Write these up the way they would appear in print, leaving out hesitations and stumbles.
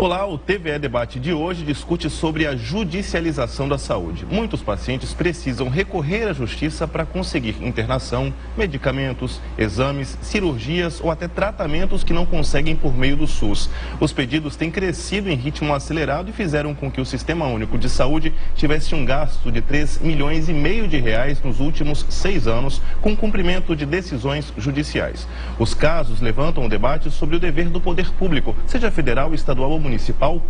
Olá, o TVE Debate de hoje discute sobre a judicialização da saúde. Muitos pacientes precisam recorrer à justiça para conseguir internação, medicamentos, exames, cirurgias ou até tratamentos que não conseguem por meio do SUS. Os pedidos têm crescido em ritmo acelerado e fizeram com que o Sistema Único de Saúde tivesse um gasto de 3,5 milhões de reais nos últimos 6 anos com cumprimento de decisões judiciais. Os casos levantam o debate sobre o dever do poder público, seja federal, estadual ou municipal,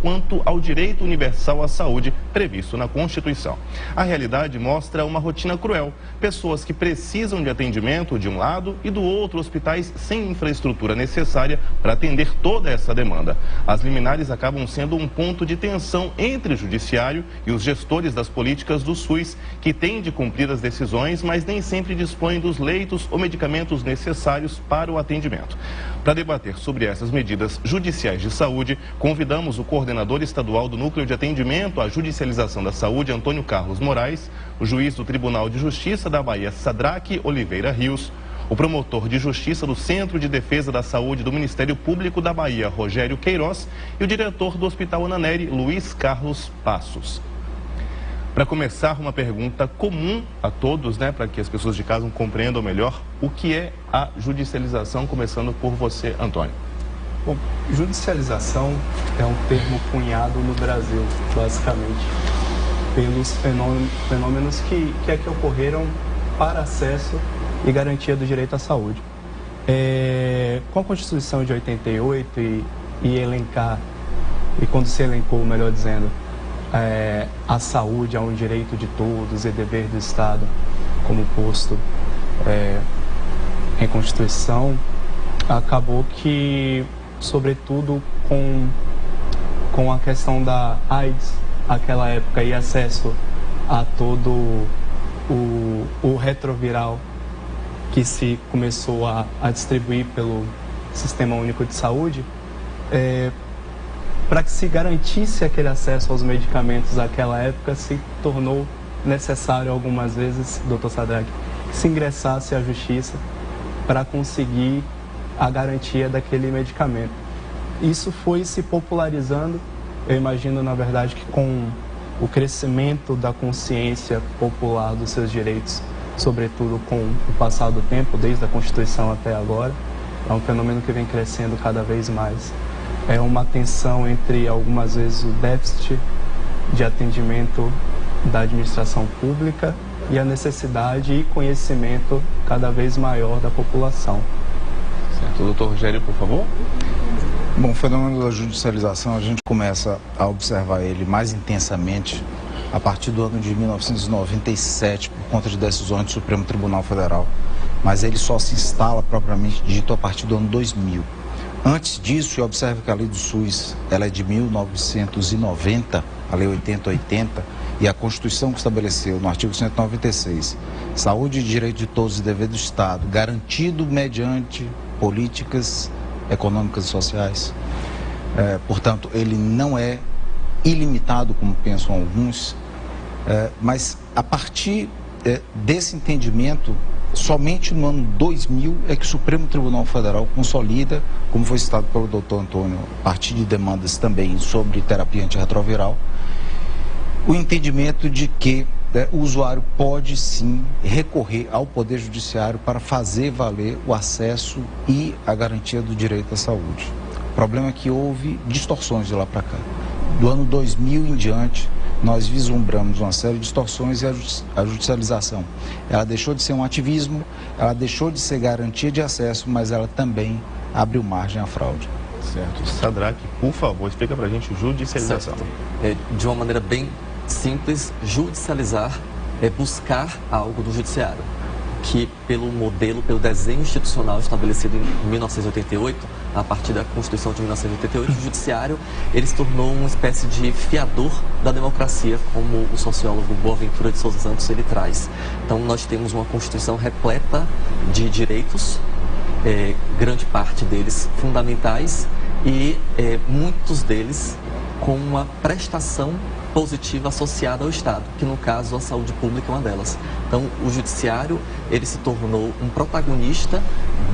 quanto ao direito universal à saúde previsto na Constituição. A realidade mostra uma rotina cruel. Pessoas que precisam de atendimento de um lado e do outro hospitais sem infraestrutura necessária para atender toda essa demanda. As liminares acabam sendo um ponto de tensão entre o judiciário e os gestores das políticas do SUS, que têm de cumprir as decisões, mas nem sempre dispõem dos leitos ou medicamentos necessários para o atendimento. Para debater sobre essas medidas judiciais de saúde, convidamos o coordenador estadual do Núcleo de Atendimento à Judicialização da Saúde, Antônio Carlos Moraes, o juiz do Tribunal de Justiça da Bahia, Sadraque Oliveira Rios, o promotor de Justiça do Centro de Defesa da Saúde do Ministério Público da Bahia, Rogério Queiroz, e o diretor do Hospital Ananeri, Luiz Carlos Passos. Para começar, uma pergunta comum a todos, para que as pessoas de casa compreendam melhor o que é a judicialização, começando por você, Antônio. Bom, judicialização é um termo cunhado no Brasil, basicamente, pelos fenômenos que ocorreram para acesso e garantia do direito à saúde. Com a Constituição de 88 e quando se elencou, melhor dizendo, a saúde é um direito de todos e dever do Estado, como posto em Constituição, acabou que, sobretudo com a questão da AIDS, naquela época, e acesso a todo o retroviral que se começou a distribuir pelo Sistema Único de Saúde, para que se garantisse aquele acesso aos medicamentos naquela época, se tornou necessário algumas vezes, doutor Sadraque, que se ingressasse à justiça para conseguir a garantia daquele medicamento. Isso foi se popularizando, eu imagino, na verdade, que com o crescimento da consciência popular dos seus direitos, sobretudo com o passar do tempo, desde a Constituição até agora, é um fenômeno que vem crescendo cada vez mais. É uma tensão entre, algumas vezes, o déficit de atendimento da administração pública e a necessidade e conhecimento cada vez maior da população. Certo. Doutor Rogério, por favor. Bom, o fenômeno da judicialização, a gente começa a observar ele mais intensamente a partir do ano de 1997, por conta de decisões do Supremo Tribunal Federal. Mas ele só se instala propriamente dito a partir do ano 2000. Antes disso, observe que a lei do SUS ela é de 1990, a lei 8080, e a Constituição que estabeleceu no artigo 196, saúde e direito de todos e dever do Estado, garantido mediante políticas econômicas e sociais. Portanto, ele não é ilimitado, como pensam alguns, mas a partir desse entendimento, somente no ano 2000 é que o Supremo Tribunal Federal consolida, como foi citado pelo doutor Antônio, a partir de demandas também sobre terapia antirretroviral, o entendimento de que o usuário pode sim recorrer ao Poder Judiciário para fazer valer o acesso e a garantia do direito à saúde. O problema é que houve distorções de lá para cá. Do ano 2000 em diante, nós vislumbramos uma série de distorções e a judicialização. Ela deixou de ser um ativismo, ela deixou de ser garantia de acesso, mas ela também abriu margem à fraude. Certo. Sadraque, por favor, explica pra gente judicialização. De uma maneira bem simples, judicializar é buscar algo do judiciário, que pelo modelo, pelo desenho institucional estabelecido em 1988, a partir da Constituição de 1988, o judiciário ele se tornou uma espécie de fiador da democracia, como o sociólogo Boaventura de Souza Santos ele traz. Então nós temos uma Constituição repleta de direitos, grande parte deles fundamentais e muitos deles com uma prestação positiva associada ao Estado, que no caso a saúde pública é uma delas. Então, o judiciário, ele se tornou um protagonista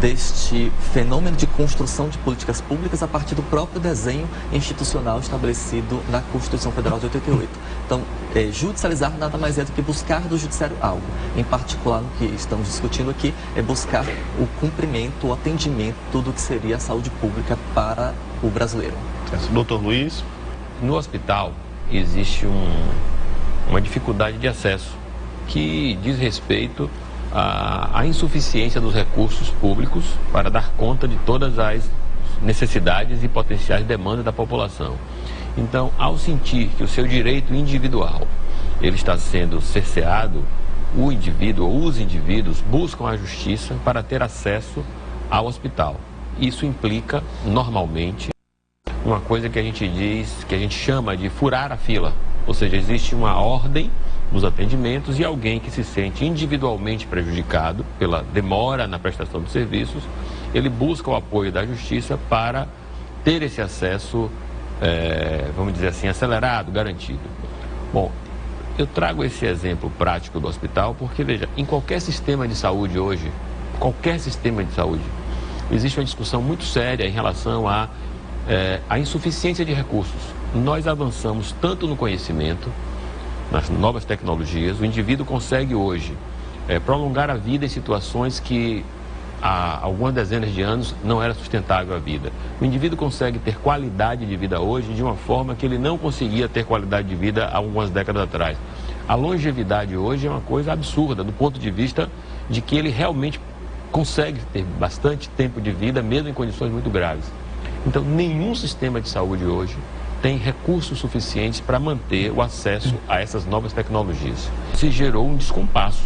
deste fenômeno de construção de políticas públicas a partir do próprio desenho institucional estabelecido na Constituição Federal de 88. Então, judicializar nada mais é do que buscar do judiciário algo. Em particular, no que estamos discutindo aqui, é buscar o cumprimento, o atendimento do que seria a saúde pública para o brasileiro. Doutor Luiz? No hospital existe uma dificuldade de acesso que diz respeito à insuficiência dos recursos públicos para dar conta de todas as necessidades e potenciais demandas da população. Então, ao sentir que o seu direito individual ele está sendo cerceado, o indivíduo ou os indivíduos buscam a justiça para ter acesso ao hospital. Isso implica, normalmente, uma coisa que a gente chama de furar a fila. Ou seja, existe uma ordem nos atendimentos e alguém que se sente individualmente prejudicado pela demora na prestação de serviços, ele busca o apoio da justiça para ter esse acesso, vamos dizer assim, acelerado, garantido. Bom, eu trago esse exemplo prático do hospital porque, veja, em qualquer sistema de saúde hoje, existe uma discussão muito séria em relação à insuficiência de recursos. Nós avançamos tanto no conhecimento, nas novas tecnologias, o indivíduo consegue hoje prolongar a vida em situações que há algumas dezenas de anos não era sustentável a vida. O indivíduo consegue ter qualidade de vida hoje de uma forma que ele não conseguia ter qualidade de vida há algumas décadas atrás. A longevidade hoje é uma coisa absurda do ponto de vista de que ele realmente consegue ter bastante tempo de vida, mesmo em condições muito graves. Então, nenhum sistema de saúde hoje tem recursos suficientes para manter o acesso a essas novas tecnologias. Se gerou um descompasso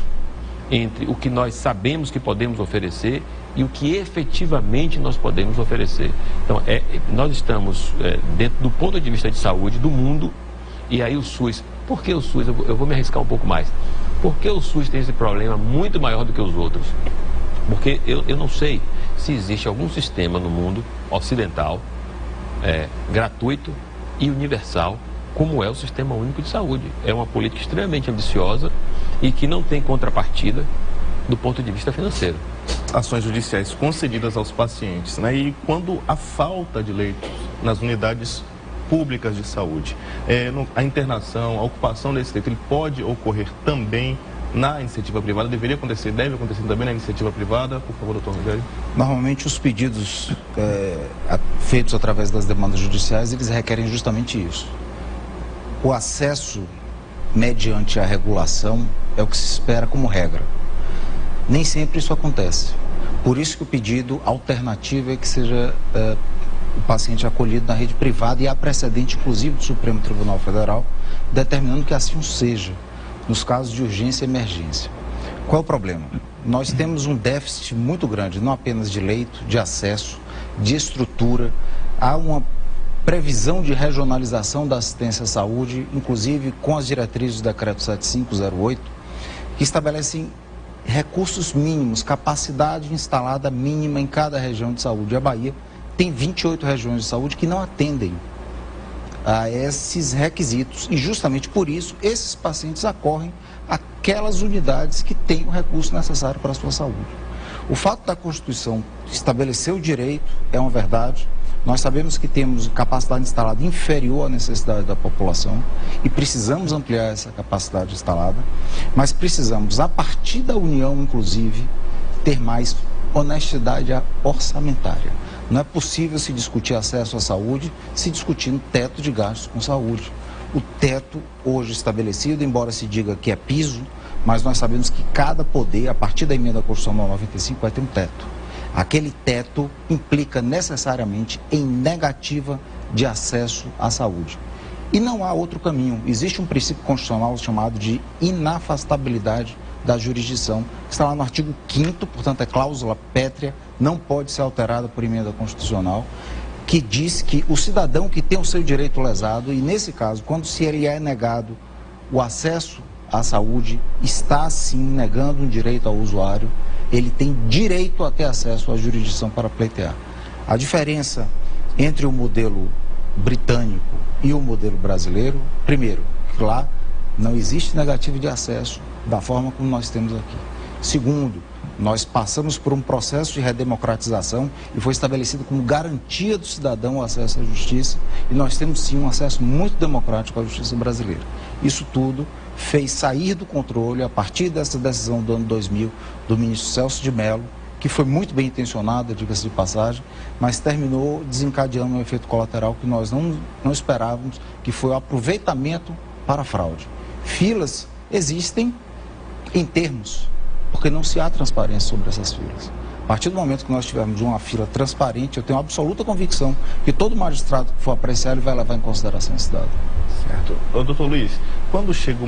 entre o que nós sabemos que podemos oferecer e o que efetivamente nós podemos oferecer. Então, nós estamos dentro do ponto de vista de saúde do mundo, e aí o SUS, por que o SUS? Eu vou me arriscar um pouco mais. Por que o SUS tem esse problema muito maior do que os outros? Porque eu não sei se existe algum sistema no mundo ocidental gratuito e universal como é o Sistema Único de Saúde. É uma política extremamente ambiciosa e que não tem contrapartida do ponto de vista financeiro. Ações judiciais concedidas aos pacientes, né? E quando a falta de leitos nas unidades públicas de saúde, a internação, a ocupação desse leito, ele pode ocorrer também na iniciativa privada? Deveria acontecer, deve acontecer também na iniciativa privada? Por favor, doutor Rogério. Normalmente os pedidos feitos através das demandas judiciais, eles requerem justamente isso. O acesso mediante a regulação é o que se espera como regra. Nem sempre isso acontece. Por isso que o pedido alternativo é que seja o paciente acolhido na rede privada, e há precedente, inclusive, do Supremo Tribunal Federal, determinando que assim seja, nos casos de urgência e emergência. Qual é o problema? Nós temos um déficit muito grande, não apenas de leito, de acesso, de estrutura. Há uma previsão de regionalização da assistência à saúde, inclusive com as diretrizes do decreto 7508, que estabelecem recursos mínimos, capacidade instalada mínima em cada região de saúde. A Bahia tem 28 regiões de saúde que não atendem a esses requisitos, e justamente por isso esses pacientes acorrem àquelas unidades que têm o recurso necessário para a sua saúde. O fato da Constituição estabelecer o direito é uma verdade. Nós sabemos que temos capacidade instalada inferior à necessidade da população e precisamos ampliar essa capacidade instalada, mas precisamos, a partir da União, inclusive, ter mais honestidade orçamentária. Não é possível se discutir acesso à saúde se discutindo teto de gastos com saúde. O teto hoje estabelecido, embora se diga que é piso, mas nós sabemos que cada poder, a partir da emenda constitucional 95, vai ter um teto. Aquele teto implica necessariamente em negativa de acesso à saúde. E não há outro caminho. Existe um princípio constitucional chamado de inafastabilidade da jurisdição, que está lá no artigo 5º, portanto é cláusula pétrea, não pode ser alterada por emenda constitucional, que diz que o cidadão que tem o seu direito lesado, e nesse caso, quando se ele é negado o acesso à saúde, está sim negando um direito ao usuário, ele tem direito a ter acesso à jurisdição para pleitear. A diferença entre o modelo britânico e o modelo brasileiro, primeiro, que lá não existe negativa de acesso da forma como nós temos aqui. Segundo, nós passamos por um processo de redemocratização e foi estabelecido como garantia do cidadão o acesso à justiça, e nós temos sim um acesso muito democrático à justiça brasileira. Isso tudo fez sair do controle, a partir dessa decisão do ano 2000, do ministro Celso de Mello, que foi muito bem intencionada, diga-se de passagem, mas terminou desencadeando um efeito colateral que nós não esperávamos, que foi o aproveitamento para a fraude. Filas existem em termos, porque não se há transparência sobre essas filas. A partir do momento que nós tivermos uma fila transparente, eu tenho absoluta convicção que todo magistrado que for apreciar, ele vai levar em consideração esse dado. Certo. Doutor Luiz, quando chega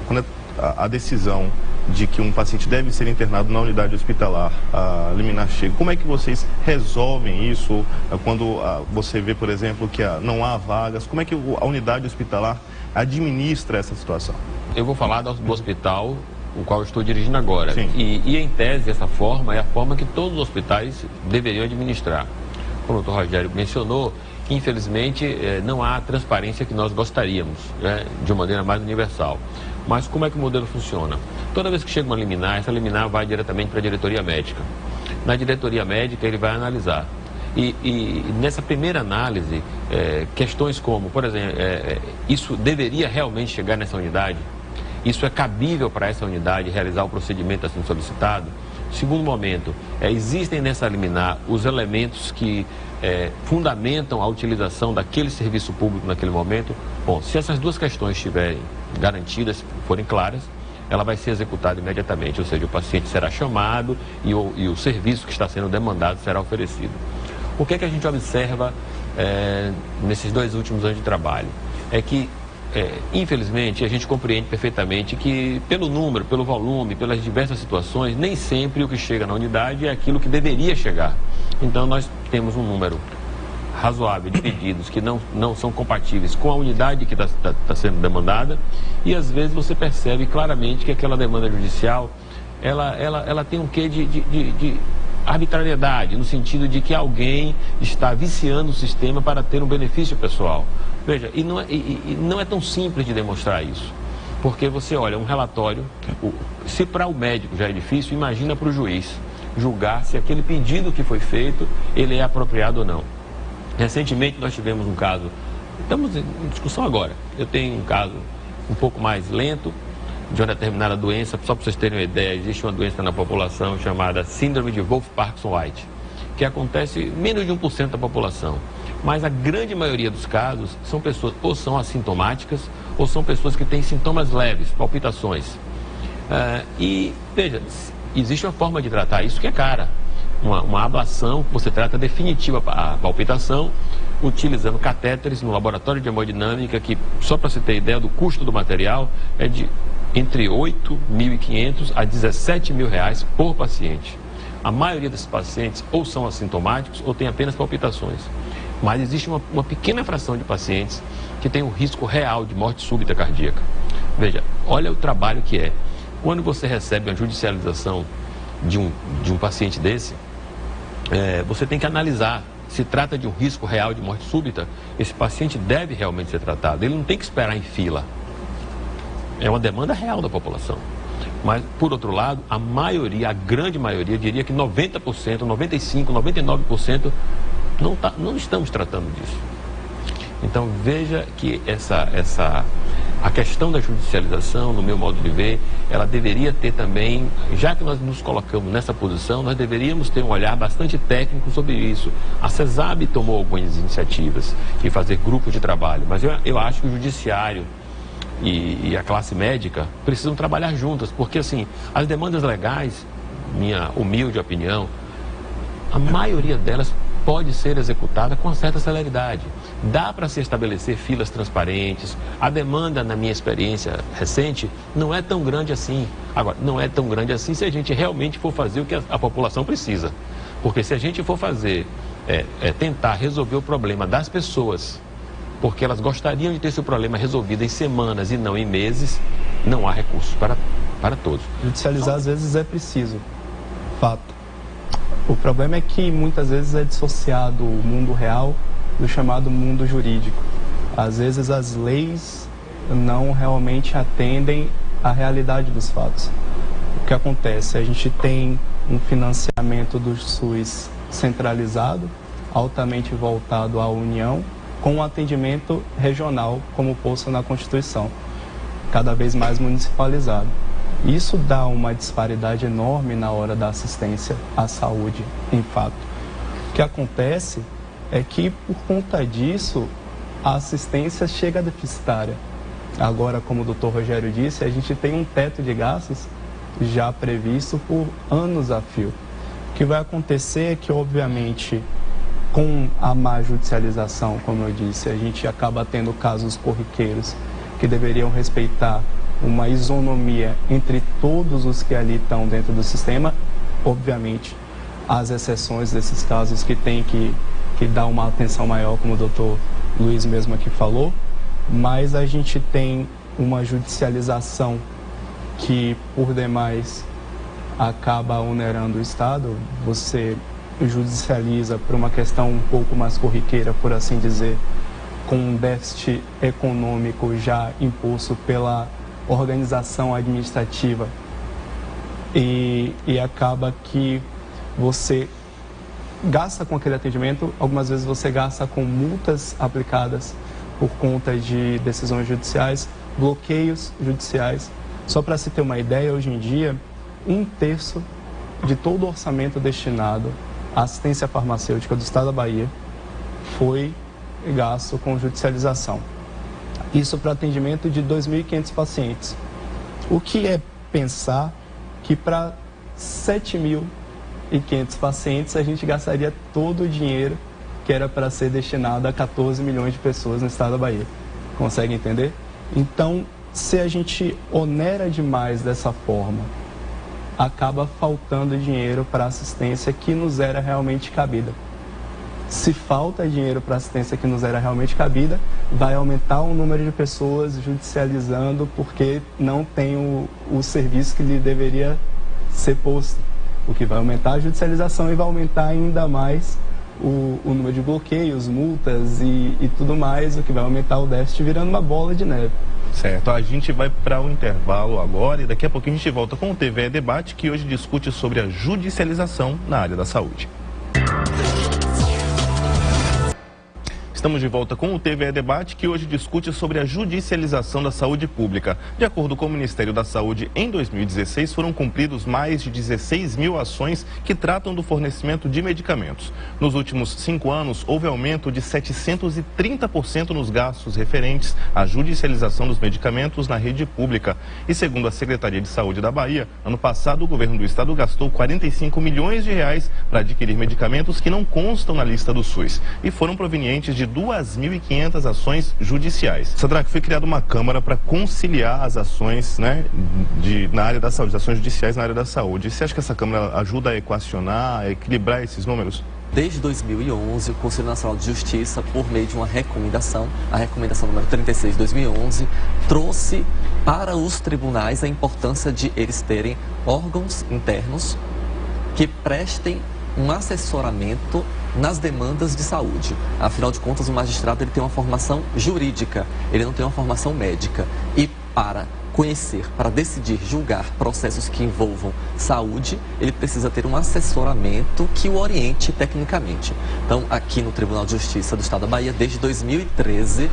quando a decisão de que um paciente deve ser internado na unidade hospitalar, a liminar chega, como é que vocês resolvem isso? Quando você vê, por exemplo, que não há vagas, como é que a unidade hospitalar administra essa situação? Eu vou falar do hospital o qual eu estou dirigindo agora. Sim. E em tese, essa forma é a forma que todos os hospitais deveriam administrar. Como o doutor Rogério mencionou, infelizmente não há a transparência que nós gostaríamos, né, de uma maneira mais universal. Mas como é que o modelo funciona? Toda vez que chega uma liminar, essa liminar vai diretamente para a diretoria médica. Na diretoria médica ele vai analisar. E nessa primeira análise, questões como, por exemplo, isso deveria realmente chegar nessa unidade? Isso é cabível para essa unidade realizar o procedimento assim solicitado? Segundo momento, existem nessa liminar os elementos que fundamentam a utilização daquele serviço público naquele momento? Bom, se essas duas questões estiverem garantidas, forem claras, ela vai ser executada imediatamente, ou seja, o paciente será chamado e o serviço que está sendo demandado será oferecido. O que é que a gente observa nesses 2 últimos anos de trabalho? É que infelizmente, a gente compreende perfeitamente que pelo número, pelo volume, pelas diversas situações, nem sempre o que chega na unidade é aquilo que deveria chegar. Então, nós temos um número razoável de pedidos que não são compatíveis com a unidade que está sendo demandada, e às vezes você percebe claramente que aquela demanda judicial, ela tem um quê de arbitrariedade, no sentido de que alguém está viciando o sistema para ter um benefício pessoal. Veja, e não é tão simples de demonstrar isso, porque você olha um relatório, se para o médico já é difícil, imagina para o juiz julgar se aquele pedido que foi feito, ele é apropriado ou não. Recentemente nós tivemos um caso, estamos em discussão agora, eu tenho um caso um pouco mais lento, de uma determinada doença. Só para vocês terem uma ideia, existe uma doença na população chamada síndrome de Wolff-Parkinson-White, que acontece em menos de 1% da população. Mas a grande maioria dos casos são pessoas ou são assintomáticas ou são pessoas que têm sintomas leves, palpitações. E, veja, existe uma forma de tratar isso que é cara. Uma ablação, você trata definitiva a palpitação, utilizando catéteres no laboratório de hemodinâmica, que, só para você ter ideia do custo do material, é de entre R$ 8.500 a R$ 17.000 por paciente. A maioria desses pacientes ou são assintomáticos ou tem apenas palpitações. Mas existe uma pequena fração de pacientes que tem um risco real de morte súbita cardíaca. Veja, olha o trabalho que é. Quando você recebe uma judicialização de um paciente desse, você tem que analisar se trata de um risco real de morte súbita. Esse paciente deve realmente ser tratado. Ele não tem que esperar em fila. É uma demanda real da população. Mas, por outro lado, a maioria, a grande maioria, diria que 90%, 95%, 99% não estamos tratando disso. Então, veja que a questão da judicialização, no meu modo de ver, ela deveria ter também, já que nós nos colocamos nessa posição, nós deveríamos ter um olhar bastante técnico sobre isso. A CESAB tomou algumas iniciativas de fazer grupos de trabalho, mas eu acho que o judiciário e a classe médica precisam trabalhar juntas, porque assim, as demandas legais, minha humilde opinião, a maioria delas pode ser executada com uma certa celeridade. Dá para se estabelecer filas transparentes. A demanda, na minha experiência recente, não é tão grande assim. Agora, não é tão grande assim se a gente realmente for fazer o que a população precisa. Porque se a gente for fazer, tentar resolver o problema das pessoas, porque elas gostariam de ter seu problema resolvido em semanas e não em meses, não há recursos para todos. Judicializar às vezes é preciso, fato. O problema é que muitas vezes é dissociado o mundo real do chamado mundo jurídico. Às vezes as leis não realmente atendem à realidade dos fatos. O que acontece? A gente tem um financiamento do SUS centralizado, altamente voltado à União, com um atendimento regional, como posto na Constituição, cada vez mais municipalizado. Isso dá uma disparidade enorme na hora da assistência à saúde, em fato. O que acontece é que, por conta disso, a assistência chega deficitária. Agora, como o doutor Rogério disse, a gente tem um teto de gastos já previsto por anos a fio. O que vai acontecer é que, obviamente, com a má judicialização, como eu disse, a gente acaba tendo casos corriqueiros que deveriam respeitar uma isonomia entre todos os que ali estão dentro do sistema. Obviamente, as exceções desses casos que tem que dar uma atenção maior, como o doutor Luiz mesmo aqui falou, mas a gente tem uma judicialização que, por demais, acaba onerando o Estado. Você judicializa por uma questão um pouco mais corriqueira, por assim dizer, com um déficit econômico já imposto pela organização administrativa e acaba que você gasta com aquele atendimento, algumas vezes você gasta com multas aplicadas por conta de decisões judiciais, bloqueios judiciais. Só para se ter uma ideia, hoje em dia, 1/3 de todo o orçamento destinado à assistência farmacêutica do Estado da Bahia foi gasto com judicialização. Isso para atendimento de 2.500 pacientes. O que é pensar que para 7.500 pacientes a gente gastaria todo o dinheiro que era para ser destinado a 14 milhões de pessoas no Estado da Bahia. Consegue entender? Então, se a gente onera demais dessa forma, acaba faltando dinheiro para assistência que nos era realmente cabida. Se falta dinheiro para assistência que nos era realmente cabida, vai aumentar o número de pessoas judicializando porque não tem o serviço que lhe deveria ser posto. O que vai aumentar a judicialização e vai aumentar ainda mais o número de bloqueios, multas e tudo mais, o que vai aumentar o déficit, virando uma bola de neve. Certo, a gente vai para o intervalo agora e daqui a pouquinho a gente volta com o TVE Debate, que hoje discute sobre a judicialização na área da saúde. Estamos de volta com o TVE Debate, que hoje discute sobre a judicialização da saúde pública. De acordo com o Ministério da Saúde, em 2016 foram cumpridos mais de 16 mil ações que tratam do fornecimento de medicamentos. Nos últimos 5 anos, houve aumento de 730% nos gastos referentes à judicialização dos medicamentos na rede pública. E segundo a Secretaria de Saúde da Bahia, ano passado o governo do estado gastou 45 milhões de reais para adquirir medicamentos que não constam na lista do SUS e foram provenientes de 2.500 ações judiciais. Sadraque, foi criada uma Câmara para conciliar as ações, né, na área da saúde, as ações judiciais na área da saúde. Você acha que essa Câmara ajuda a equacionar, a equilibrar esses números? Desde 2011, o Conselho Nacional de Justiça, por meio de uma recomendação, a recomendação número 36 de 2011, trouxe para os tribunais a importância de eles terem órgãos internos que prestem um assessoramento nas demandas de saúde. Afinal de contas, o magistrado ele tem uma formação jurídica, ele não tem uma formação médica. E para conhecer, para decidir, julgar processos que envolvam saúde, ele precisa ter um assessoramento que o oriente tecnicamente. Então, aqui no Tribunal de Justiça do Estado da Bahia, desde 2013,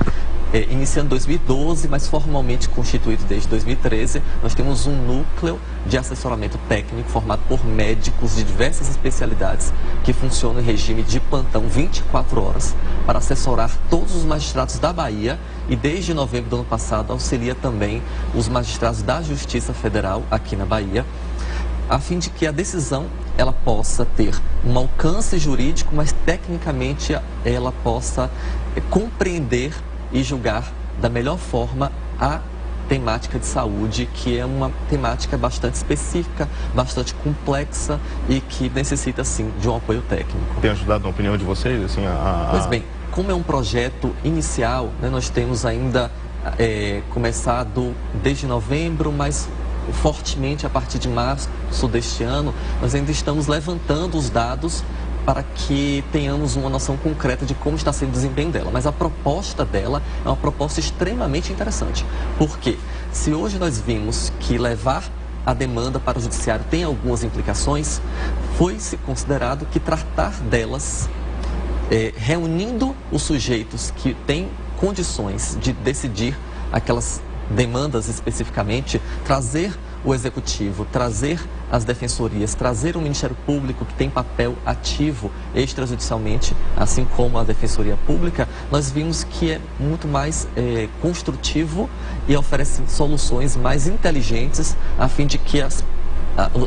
iniciando 2012, mas formalmente constituído desde 2013, nós temos um núcleo de assessoramento técnico formado por médicos de diversas especialidades que funcionam em regime de plantão 24 horas para assessorar todos os magistrados da Bahia e desde novembro do ano passado auxilia também os magistrados da Justiça Federal aqui na Bahia, a fim de que a decisão ela possa ter um alcance jurídico, mas tecnicamente ela possa compreender e julgar da melhor forma a temática de saúde, que é uma temática bastante específica, bastante complexa e que necessita, sim, de um apoio técnico. Tem ajudado na opinião de vocês? Assim, Pois bem, como é um projeto inicial, né, nós temos ainda começado desde novembro, mas fortemente a partir de março deste ano, nós ainda estamos levantando os dados para que tenhamos uma noção concreta de como está sendo o desempenho dela. Mas a proposta dela é uma proposta extremamente interessante. Por quê? Se hoje nós vimos que levar a demanda para o judiciário tem algumas implicações, foi-se considerado que tratar delas, reunindo os sujeitos que têm condições de decidir aquelas demandas especificamente, trazer o executivo, trazer as defensorias, trazer o Ministério Público, que tem papel ativo extrajudicialmente, assim como a Defensoria Pública, nós vimos que é muito mais construtivo e oferece soluções mais inteligentes a fim de que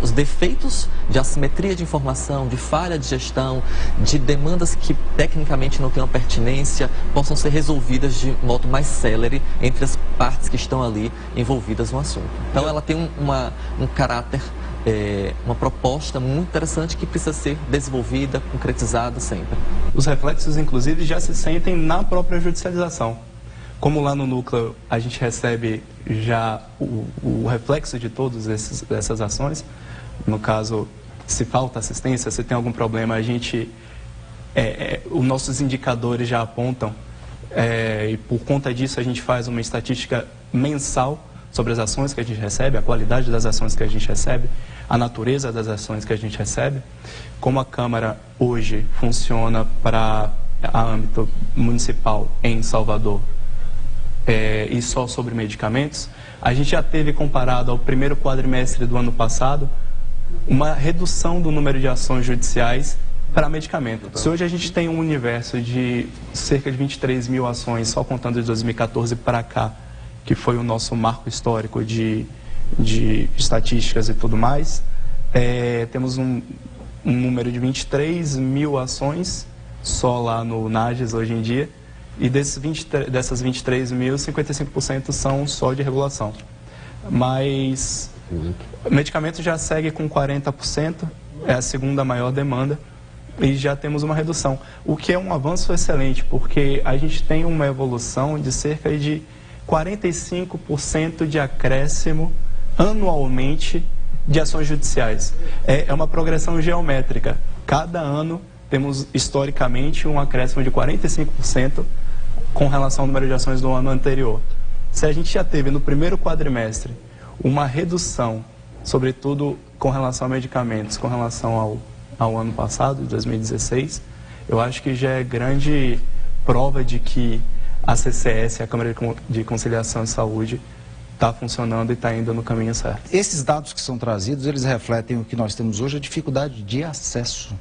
os defeitos de assimetria de informação, de falha de gestão, de demandas que tecnicamente não tenham pertinência, possam ser resolvidas de modo mais célere entre as partes que estão ali envolvidas no assunto. Então ela tem um caráter, uma proposta muito interessante que precisa ser desenvolvida, concretizada sempre. Os reflexos, inclusive, já se sentem na própria judicialização. Como lá no núcleo a gente recebe já o reflexo de todas essas ações, no caso, se falta assistência, se tem algum problema, a gente, os nossos indicadores já apontam, e por conta disso a gente faz uma estatística mensal sobre as ações que a gente recebe, a qualidade das ações que a gente recebe, a natureza das ações que a gente recebe. Como a Câmara hoje funciona para âmbito municipal em Salvador, e só sobre medicamentos, a gente já teve, comparado ao primeiro quadrimestre do ano passado, uma redução do número de ações judiciais para medicamento. Se hoje a gente tem um universo de cerca de 23 mil ações, só contando de 2014 para cá, que foi o nosso marco histórico de estatísticas e tudo mais, temos um número de 23 mil ações só lá no NAGES hoje em dia, e dessas 23 mil, 55% são só de regulação. Mas o medicamento já segue com 40%, é a segunda maior demanda, e já temos uma redução. O que é um avanço excelente, porque a gente tem uma evolução de cerca de 45% de acréscimo anualmente de ações judiciais. É uma progressão geométrica. Cada ano temos, historicamente, um acréscimo de 45% com relação ao número de ações do ano anterior. Se a gente já teve no primeiro quadrimestre uma redução, sobretudo com relação a medicamentos, com relação ao ano passado, de 2016, eu acho que já é grande prova de que a CCS, a Câmara de Conciliação e Saúde, está funcionando e está indo no caminho certo. Esses dados que são trazidos, eles refletem o que nós temos hoje, a dificuldade de acesso.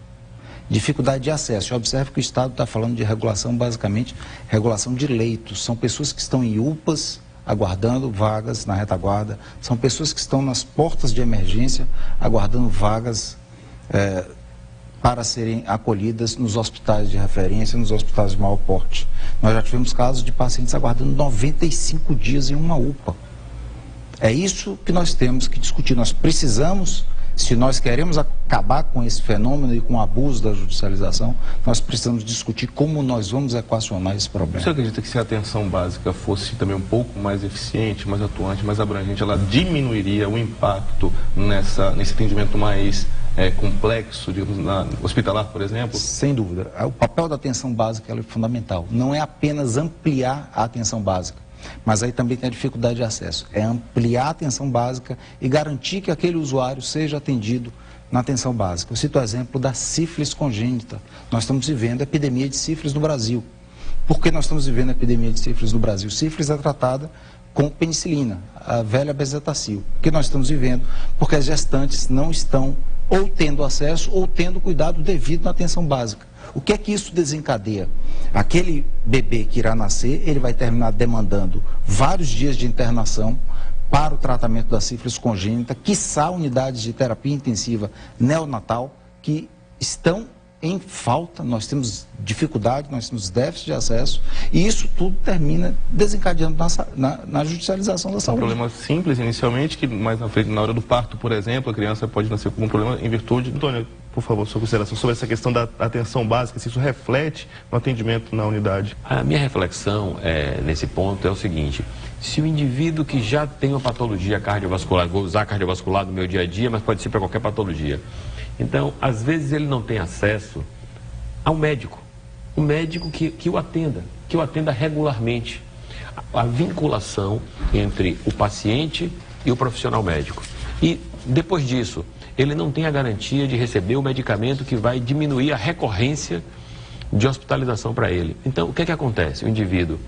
Dificuldade de acesso. Eu observo que o Estado está falando de regulação, basicamente, regulação de leitos. São pessoas que estão em UPAs, aguardando vagas na retaguarda. São pessoas que estão nas portas de emergência, aguardando vagas para serem acolhidas nos hospitais de referência, nos hospitais de maior porte. Nós já tivemos casos de pacientes aguardando 95 dias em uma UPA. É isso que nós temos que discutir. Nós precisamos, se nós queremos acabar com esse fenômeno e com o abuso da judicialização, nós precisamos discutir como nós vamos equacionar esse problema. Você acredita que se a atenção básica fosse também um pouco mais eficiente, mais atuante, mais abrangente, ela diminuiria o impacto nesse atendimento mais complexo, digamos, hospitalar, por exemplo? Sem dúvida. O papel da atenção básica é fundamental. Não é apenas ampliar a atenção básica, mas aí também tem a dificuldade de acesso. É ampliar a atenção básica e garantir que aquele usuário seja atendido na atenção básica. Eu cito o exemplo da sífilis congênita. Nós estamos vivendo a epidemia de sífilis no Brasil. Por que nós estamos vivendo a epidemia de sífilis no Brasil? Sífilis é tratada com penicilina, a velha bezetacil. Por que nós estamos vivendo? Porque as gestantes não estão ou tendo acesso ou tendo cuidado devido na atenção básica. O que é que isso desencadeia? Aquele bebê que irá nascer, ele vai terminar demandando vários dias de internação para o tratamento da sífilis congênita, quiçá unidades de terapia intensiva neonatal que estão em falta, nós temos dificuldade, nós temos déficit de acesso, e isso tudo termina desencadeando na judicialização da saúde. Um problema simples inicialmente, que mais na frente, na hora do parto, por exemplo, a criança pode nascer com um problema em virtude... Antônio, por favor, sua consideração sobre essa questão da atenção básica, se isso reflete no atendimento na unidade. A minha reflexão nesse ponto é o seguinte: se o indivíduo que já tem uma patologia cardiovascular, vou usar cardiovascular no meu dia a dia, mas pode ser para qualquer patologia, então, às vezes ele não tem acesso ao médico. O médico que o atenda regularmente. A vinculação entre o paciente e o profissional médico. E depois disso, ele não tem a garantia de receber o medicamento que vai diminuir a recorrência de hospitalização para ele. Então, o que é que acontece? O indivíduo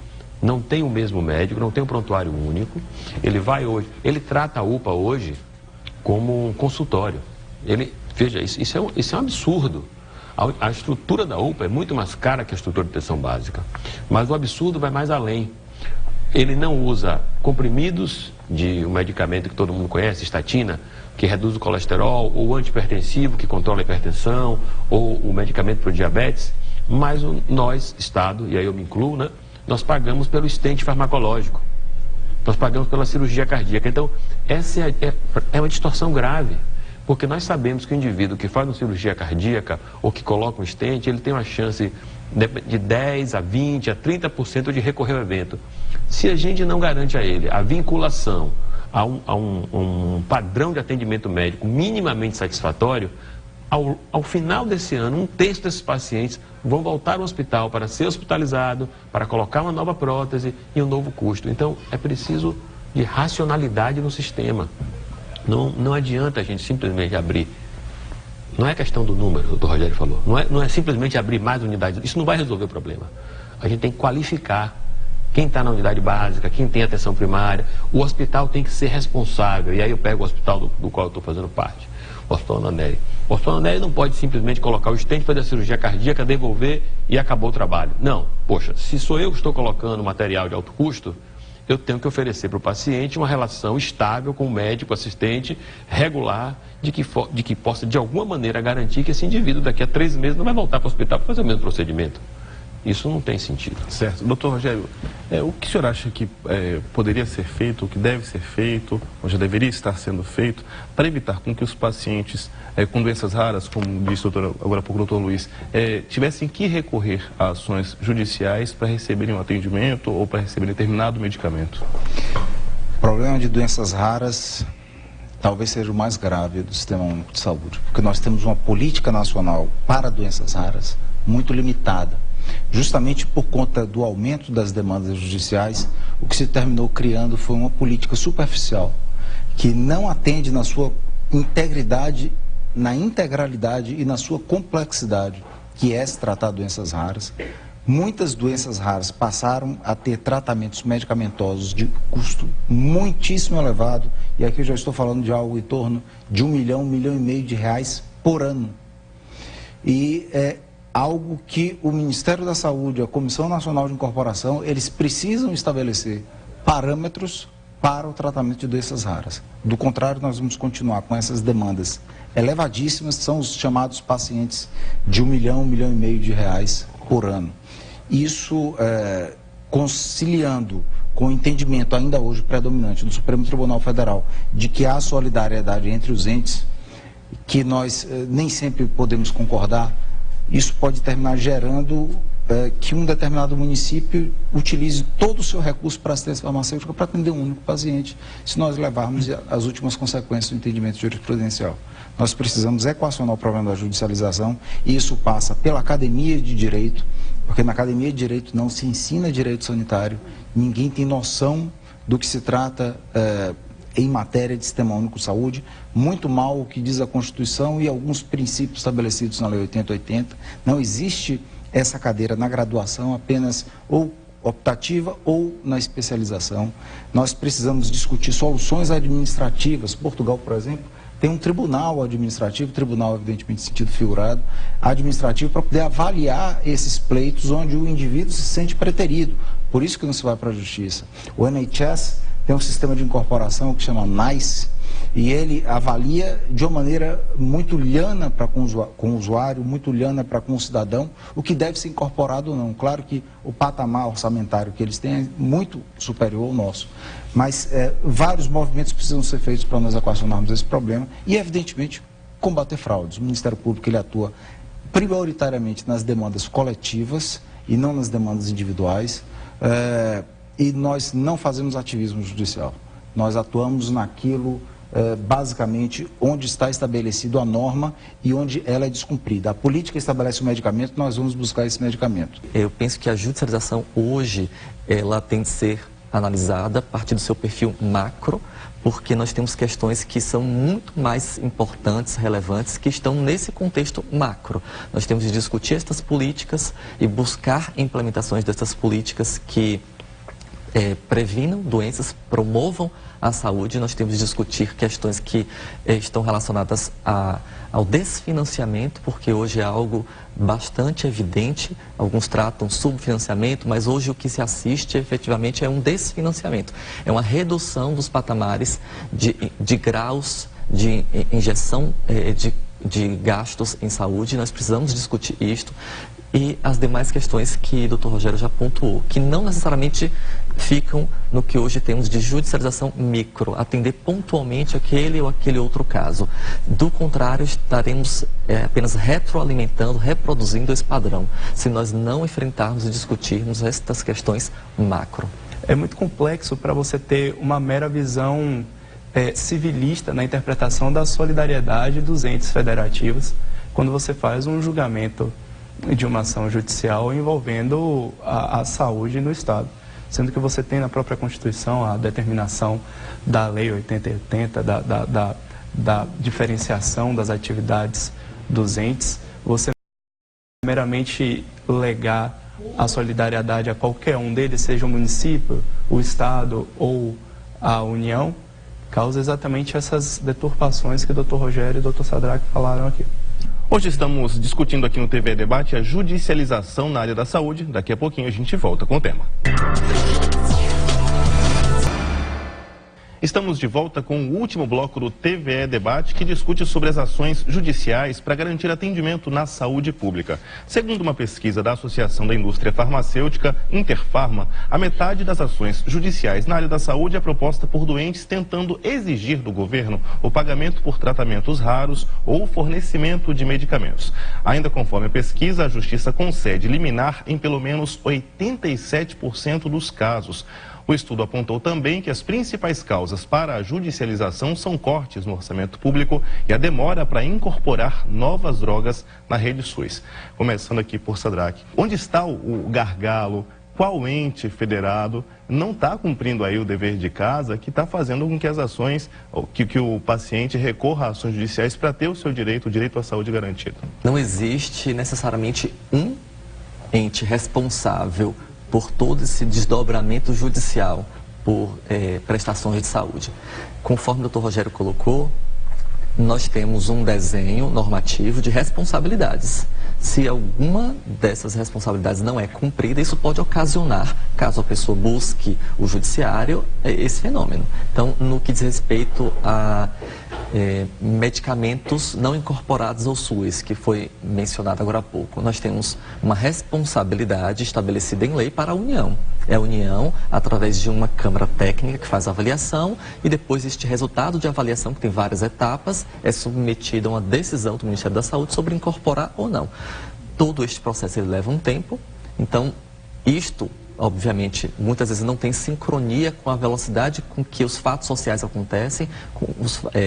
não tem o mesmo médico, não tem um prontuário único, ele vai hoje, ele trata a UPA hoje como um consultório. Veja, isso é um absurdo. A estrutura da UPA é muito mais cara que a estrutura de atenção básica, mas o absurdo vai mais além. Ele não usa comprimidos de um medicamento que todo mundo conhece, estatina, que reduz o colesterol, ou o antihipertensivo, que controla a hipertensão, ou o medicamento para o diabetes, mas nós, Estado, e aí eu me incluo, né, nós pagamos pelo estente farmacológico, nós pagamos pela cirurgia cardíaca. Então, essa é uma distorção grave, porque nós sabemos que o indivíduo que faz uma cirurgia cardíaca ou que coloca um estente, ele tem uma chance de 10% a 20% a 30% de recorrer ao evento. Se a gente não garante a ele a vinculação a um padrão de atendimento médico minimamente satisfatório, ao final desse ano, 1/3 desses pacientes vão voltar ao hospital para ser hospitalizado, para colocar uma nova prótese e um novo custo. Então, é preciso de racionalidade no sistema. Não adianta a gente simplesmente abrir. Não é questão do número, o doutor Rogério falou. Não é simplesmente abrir mais unidades. Isso não vai resolver o problema. A gente tem que qualificar quem está na unidade básica, quem tem atenção primária. O hospital tem que ser responsável. E aí eu pego o hospital do qual eu estou fazendo parte, o Hospital Ananelli. O Hospital Ananelli não pode simplesmente colocar o estente, fazer a cirurgia cardíaca, devolver e acabou o trabalho. Não. Poxa, se sou eu que estou colocando material de alto custo, eu tenho que oferecer para o paciente uma relação estável com o médico, assistente, regular, de que possa, de alguma maneira, garantir que esse indivíduo, daqui a 3 meses, não vai voltar para o hospital para fazer o mesmo procedimento. Isso não tem sentido. Certo. Doutor Rogério, o que o senhor acha que poderia ser feito, o que deve ser feito, ou já deveria estar sendo feito, para evitar com que os pacientes com doenças raras, como disse agora há pouco o doutor Luiz, tivessem que recorrer a ações judiciais para receberem um atendimento ou para receberem determinado medicamento? O problema de doenças raras talvez seja o mais grave do Sistema Único de Saúde, porque nós temos uma política nacional para doenças raras muito limitada. Justamente por conta do aumento das demandas judiciais, o que se terminou criando foi uma política superficial, que não atende na sua integridade, na integralidade e na sua complexidade, que é se tratar doenças raras. Muitas doenças raras passaram a ter tratamentos medicamentosos de custo muitíssimo elevado, e aqui eu já estou falando de algo em torno de R$1 milhão, R$1,5 milhão de reais por ano. E algo que o Ministério da Saúde, a Comissão Nacional de Incorporação, eles precisam estabelecer parâmetros para o tratamento de doenças raras. Do contrário, nós vamos continuar com essas demandas elevadíssimas, são os chamados pacientes de R$1 milhão, R$1,5 milhão de reais por ano. Isso, conciliando com o entendimento ainda hoje predominante do Supremo Tribunal Federal de que há solidariedade entre os entes, que nós nem sempre podemos concordar, isso pode terminar gerando que um determinado município utilize todo o seu recurso para assistência farmacêutica para atender um único paciente, se nós levarmos as últimas consequências do entendimento jurisprudencial. Nós precisamos equacionar o problema da judicialização, e isso passa pela academia de direito, porque na academia de direito não se ensina direito sanitário, ninguém tem noção do que se trata em matéria de Sistema Único de Saúde, muito mal o que diz a Constituição e alguns princípios estabelecidos na Lei 8080. Não existe essa cadeira na graduação, apenas ou optativa ou na especialização. Nós precisamos discutir soluções administrativas. Portugal, por exemplo, tem um tribunal administrativo, tribunal evidentemente em sentido figurado, administrativo, para poder avaliar esses pleitos onde o indivíduo se sente preterido. Por isso que não se vai para a justiça. O NHS tem um sistema de incorporação que chama NICE, e ele avalia de uma maneira muito lhana para com o usuário, muito lhana para com o cidadão, o que deve ser incorporado ou não. Claro que o patamar orçamentário que eles têm é muito superior ao nosso, mas vários movimentos precisam ser feitos para nós equacionarmos esse problema e, evidentemente, combater fraudes. O Ministério Público ele atua prioritariamente nas demandas coletivas e não nas demandas individuais. E nós não fazemos ativismo judicial, nós atuamos naquilo basicamente onde está estabelecida a norma e onde ela é descumprida. A política estabelece o medicamento, nós vamos buscar esse medicamento. Eu penso que a judicialização hoje, ela tem de ser analisada a partir do seu perfil macro, porque nós temos questões que são muito mais importantes, relevantes, que estão nesse contexto macro. Nós temos de discutir estas políticas e buscar implementações dessas políticas que previnam doenças, promovam a saúde. Nós temos de discutir questões que estão relacionadas ao desfinanciamento, porque hoje é algo bastante evidente. Alguns tratam subfinanciamento, mas hoje o que se assiste efetivamente é um desfinanciamento. É uma redução dos patamares de graus de injeção de gastos em saúde. Nós precisamos discutir isto. E as demais questões que o Dr. Rogério já pontuou, que não necessariamente ficam no que hoje temos de judicialização micro, atender pontualmente aquele ou aquele outro caso. Do contrário, estaremos apenas retroalimentando, reproduzindo esse padrão, se nós não enfrentarmos e discutirmos estas questões macro. É muito complexo para você ter uma mera visão civilista na interpretação da solidariedade dos entes federativos, quando você faz um julgamento de uma ação judicial envolvendo a saúde no Estado. Sendo que você tem na própria Constituição a determinação da Lei 8080, da diferenciação das atividades dos entes. Você meramente legar a solidariedade a qualquer um deles, seja o município, o Estado ou a União, causa exatamente essas deturpações que o Dr. Rogério e o Dr. Sadraque falaram aqui. Hoje estamos discutindo aqui no TV Debate a judicialização na área da saúde. Daqui a pouquinho a gente volta com o tema. Estamos de volta com o último bloco do TVE Debate, que discute sobre as ações judiciais para garantir atendimento na saúde pública. Segundo uma pesquisa da Associação da Indústria Farmacêutica, Interfarma, a metade das ações judiciais na área da saúde é proposta por doentes tentando exigir do governo o pagamento por tratamentos raros ou fornecimento de medicamentos. Ainda conforme a pesquisa, a Justiça concede liminar em pelo menos 87% dos casos. O estudo apontou também que as principais causas para a judicialização são cortes no orçamento público e a demora para incorporar novas drogas na rede SUS. Começando aqui por Sadraque. Onde está o gargalo? Qual ente federado não está cumprindo aí o dever de casa, que está fazendo com que as ações, que o paciente recorra a ações judiciais para ter o seu direito, o direito à saúde garantido? Não existe necessariamente um ente responsável por todo esse desdobramento judicial por prestações de saúde. Conforme o Dr. Rogério colocou, nós temos um desenho normativo de responsabilidades. Se alguma dessas responsabilidades não é cumprida, isso pode ocasionar, caso a pessoa busque o judiciário, esse fenômeno. Então, no que diz respeito a medicamentos não incorporados ao SUS, que foi mencionado agora há pouco, nós temos uma responsabilidade estabelecida em lei para a União. É a União, através de uma Câmara Técnica que faz a avaliação, e depois este resultado de avaliação, que tem várias etapas, é submetido a uma decisão do Ministério da Saúde sobre incorporar ou não. Todo este processo ele leva um tempo, então isto, obviamente, muitas vezes não tem sincronia com a velocidade com que os fatos sociais acontecem,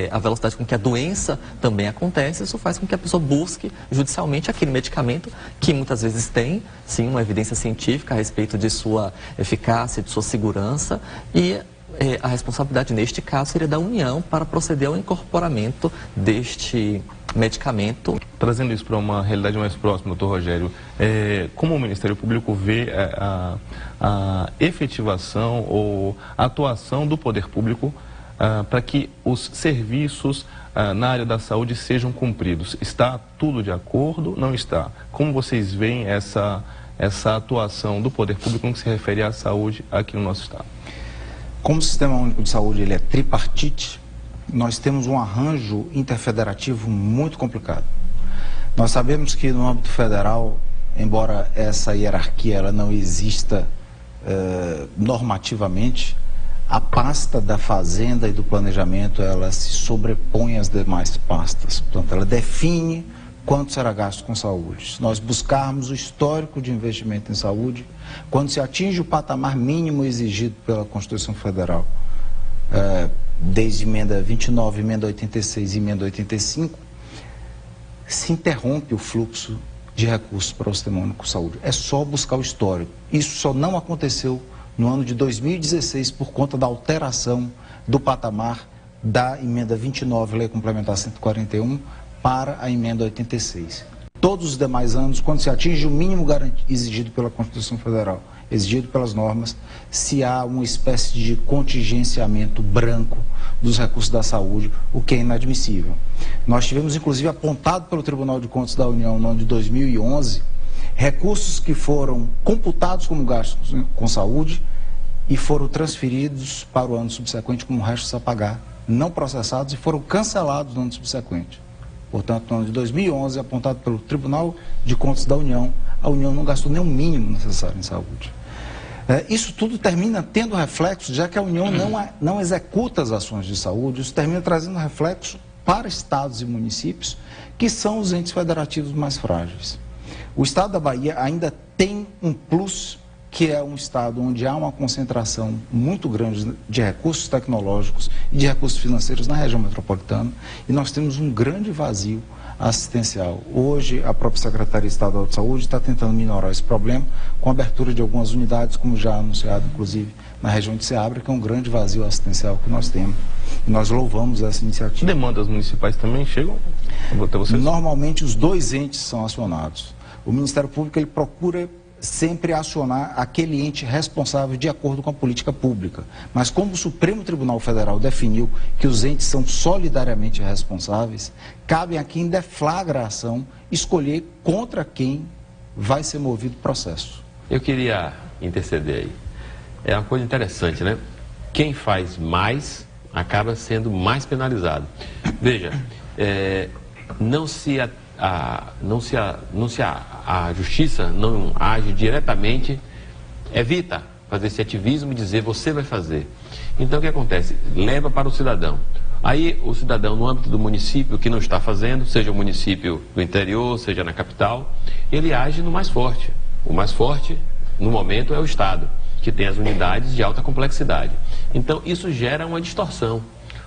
a velocidade com que a doença também acontece. Isso faz com que a pessoa busque judicialmente aquele medicamento que muitas vezes tem, sim, uma evidência científica a respeito de sua eficácia, de sua segurança, e a responsabilidade neste caso seria da União para proceder ao incorporamento deste medicamento. Trazendo isso para uma realidade mais próxima, doutor Rogério, como o Ministério Público vê a efetivação ou a atuação do poder público para que os serviços na área da saúde sejam cumpridos? Está tudo de acordo? Não está? Como vocês veem essa atuação do poder público no que se refere à saúde aqui no nosso estado? Como o Sistema Único de Saúde ele é tripartite, nós temos um arranjo interfederativo muito complicado. Nós sabemos que no âmbito federal, embora essa hierarquia ela não exista normativamente, a pasta da Fazenda e do Planejamento ela se sobrepõe às demais pastas. Portanto, ela define quanto será gasto com saúde. Se nós buscarmos o histórico de investimento em saúde, quando se atinge o patamar mínimo exigido pela Constituição Federal, desde emenda 29, emenda 86 e emenda 85, se interrompe o fluxo de recursos para o Sistema Único de Saúde. É só buscar o histórico. Isso só não aconteceu no ano de 2016 por conta da alteração do patamar da emenda 29, Lei Complementar 141, para a emenda 86. Todos os demais anos, quando se atinge o mínimo exigido pela Constituição Federal, exigido pelas normas, se há uma espécie de contingenciamento branco dos recursos da saúde, o que é inadmissível. Nós tivemos, inclusive, apontado pelo Tribunal de Contas da União no ano de 2011, recursos que foram computados como gastos com saúde e foram transferidos para o ano subsequente como restos a pagar, não processados, e foram cancelados no ano subsequente. Portanto, no ano de 2011, apontado pelo Tribunal de Contas da União, a União não gastou nem o mínimo necessário em saúde. Isso tudo termina tendo reflexo, já que a União não executa as ações de saúde, isso termina trazendo reflexo para estados e municípios, que são os entes federativos mais frágeis. O estado da Bahia ainda tem um plus, que é um estado onde há uma concentração muito grande de recursos tecnológicos e de recursos financeiros na região metropolitana, e nós temos um grande vazio assistencial. Hoje, a própria Secretaria Estadual de Saúde está tentando minorar esse problema com a abertura de algumas unidades, como já anunciado, inclusive, na região de Ceabra, que é um grande vazio assistencial que nós temos. E nós louvamos essa iniciativa. Demandas municipais também chegam até vocês? Normalmente, os dois entes são acionados. O Ministério Público, ele procura sempre acionar aquele ente responsável de acordo com a política pública. Mas como o Supremo Tribunal Federal definiu que os entes são solidariamente responsáveis, cabe a quem deflagra a ação escolher contra quem vai ser movido o processo. Eu queria interceder aí. É uma coisa interessante, né? Quem faz mais acaba sendo mais penalizado. Veja, a justiça não age diretamente, evita fazer esse ativismo e dizer você vai fazer. Então o que acontece? Leva para o cidadão. Aí o cidadão, no âmbito do município que não está fazendo, seja o município do interior, seja na capital, ele age no mais forte. O mais forte, no momento, é o Estado, que tem as unidades de alta complexidade. Então isso gera uma distorção,